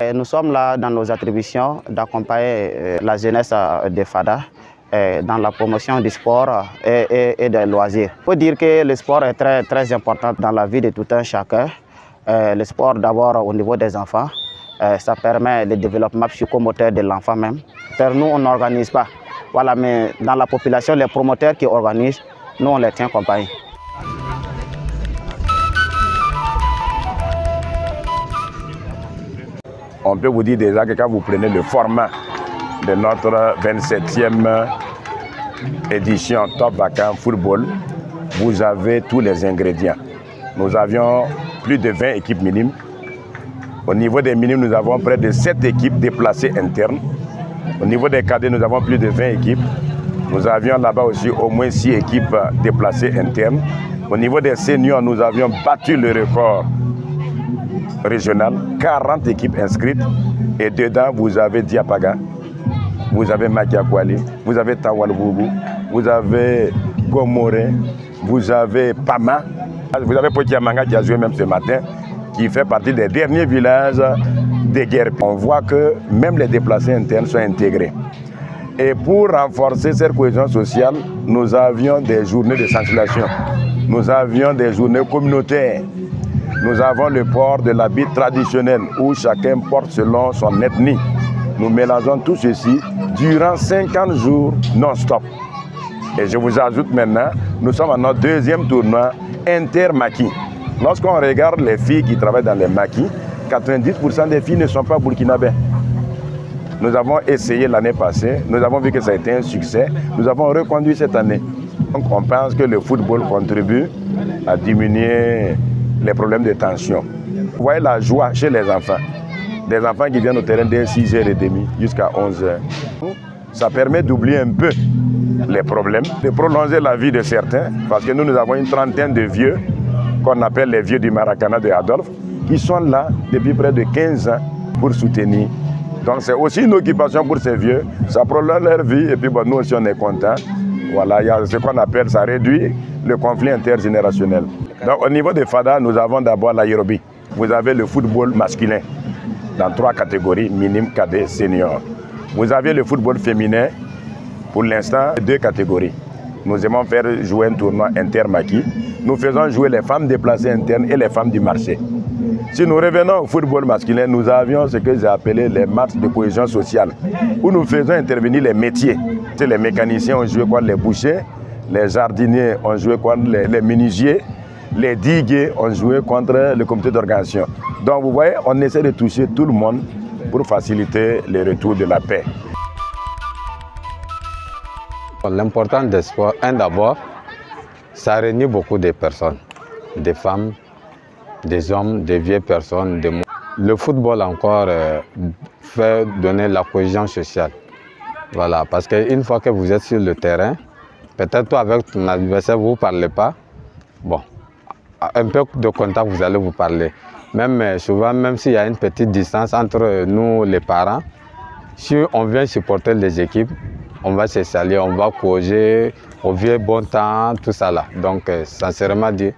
Et nous sommes là dans nos attributions d'accompagner la jeunesse de Fada dans la promotion du sport et des loisirs. Il faut dire que le sport est très important dans la vie de tout un chacun. Le sport d'abord au niveau des enfants, ça permet le développement psychomoteur de l'enfant même. Nous, on n'organise pas. Voilà, mais dans la population, les promoteurs qui organisent, nous, on les tient compagnie. On peut vous dire déjà que quand vous prenez le format de notre 27e édition Top Vacances Football, vous avez tous les ingrédients. Nous avions plus de 20 équipes minimes. Au niveau des minimes, nous avons près de 7 équipes déplacées internes. Au niveau des cadets, nous avons plus de 20 équipes. Nous avions là-bas aussi au moins 6 équipes déplacées internes. Au niveau des seniors, nous avions battu le record régional, 40 équipes inscrites. Et dedans, vous avez Diapaga, vous avez Makiakwali, vous avez Tawalbougou, vous avez Gomoré, vous avez Pama, vous avez Potiamanga qui a joué même ce matin, qui fait partie des derniers villages des guerres. On voit que même les déplacés internes sont intégrés. Et pour renforcer cette cohésion sociale, nous avions des journées de sensibilisation, nous avions des journées communautaires. Nous avons le port de l'habit traditionnel où chacun porte selon son ethnie. Nous mélangeons tout ceci durant 50 jours non-stop. Et je vous ajoute maintenant, nous sommes à notre deuxième tournoi inter-maquis. Lorsqu'on regarde les filles qui travaillent dans les maquis, 90% des filles ne sont pas burkinabés. Nous avons essayé l'année passée, nous avons vu que ça a été un succès, nous avons reconduit cette année. Donc on pense que le football contribue à diminuer les problèmes de tension. Vous voyez la joie chez les enfants. Des enfants qui viennent au terrain dès 6h30 jusqu'à 11h. Ça permet d'oublier un peu les problèmes, de prolonger la vie de certains, parce que nous avons une trentaine de vieux, qu'on appelle les vieux du Maracana de Adolphe, qui sont là depuis près de 15 ans pour soutenir. Donc c'est aussi une occupation pour ces vieux, ça prolonge leur vie et puis bon, nous aussi on est contents. Voilà, il y a ce qu'on appelle, ça réduit le conflit intergénérationnel. Donc au niveau des FADA, nous avons d'abord l'aérobie. Vous avez le football masculin dans 3 catégories, minime, cadet, senior. Vous avez le football féminin, pour l'instant, 2 catégories. Nous aimons faire jouer un tournoi inter-maquis. Nous faisons jouer les femmes déplacées internes et les femmes du marché. Si nous revenons au football masculin, nous avions ce que j'ai appelé les matchs de cohésion sociale, où nous faisons intervenir les métiers. Les mécaniciens ont joué contre les bouchers, les jardiniers ont joué contre les menuisiers, les diguiers ont joué contre le comité d'organisation. Donc vous voyez, on essaie de toucher tout le monde pour faciliter le retour de la paix. L'important des sports, d'abord, ça réunit beaucoup de personnes, des femmes, des hommes, des vieilles personnes. Le football encore fait donner la cohésion sociale. Voilà, parce qu'une fois que vous êtes sur le terrain, peut-être toi avec ton adversaire, vous ne parlez pas. Bon, un peu de contact, vous allez vous parler. Même souvent, même s'il y a une petite distance entre nous, les parents, si on vient supporter les équipes, on va se saluer, on va causer au vieux bon temps, tout ça là. Donc, sincèrement dit,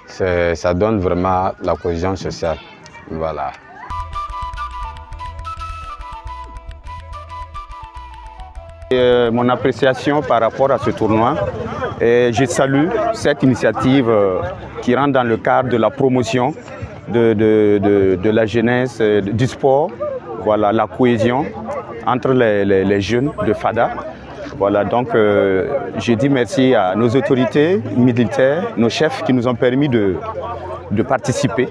ça donne vraiment la cohésion sociale. Voilà. Mon appréciation par rapport à ce tournoi, je salue cette initiative qui rentre dans le cadre de la promotion de la jeunesse, du sport, voilà, la cohésion entre les jeunes de Fada. Voilà, donc je dis merci à nos autorités militaires, nos chefs qui nous ont permis de participer.